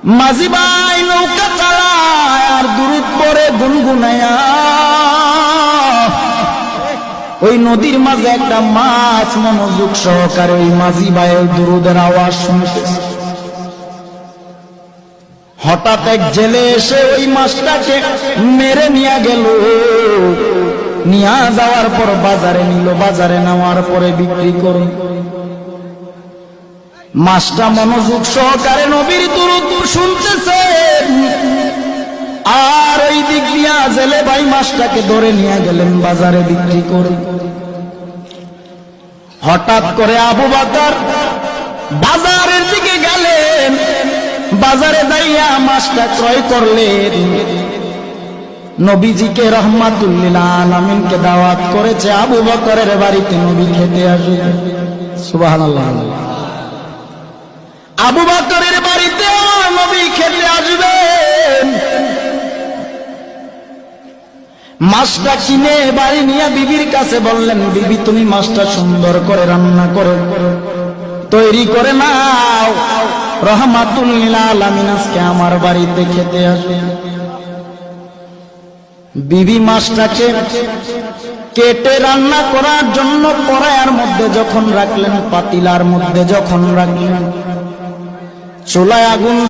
মাঝি ভাই নৌকা চালায় আর দুরুদ পড়ে গুনগুনায়া। ওই নদীর মাঝে একটা মাছ মনোযোগ সহকারে ওই মাঝি ভাইয়ের দুরুদের আওয়াজ শুনতেছে। হঠাৎ এক জেলে এসে ওই মাছটাকে মেরে নিয়ে গেল। নিয়ে যাওয়ার পর বাজারে নিল, বাজারে নেওয়ার পরে বিক্রি করে। মাছটা মনোযোগ সহকারে নবীর দুরূদ শুনতেছে, আর ওই দিক দিয়া জেলে ভাই মাছটাকে ধরে নিয়ে গেলেন বাজারে বিক্রি করে। হঠাৎ করে আবু বকর বাজারের দিকে গেলেন, বাজারে যাইয়া মাছটা ক্রয় করলেন। নবীজিকে রাহমাতুল লিল আলামিনকে দাওয়াত করেছে আবু বকরের বাড়িতে নবী খেতে আসবে। সুবহানাল্লাহ। আবু বকরের বাড়িতে নবী খেতে আসবেন। মাছটা কিনে বাড়ি নিয়ে বিবির কাছে বললেন, বিবি তুমি মাছটা সুন্দর করে রান্না করে তৈরি করে নাও, রাহমাতুল লিল আলামিন আজকে আমার বাড়িতে খেতে আসবে। বিবি মাছটাকে কেটে রান্না করার জন্য কড়াইয়ের মধ্যে যখন রাখলেন, পাতিলার মধ্যে যখন রাখলেন, চুলায় আগুন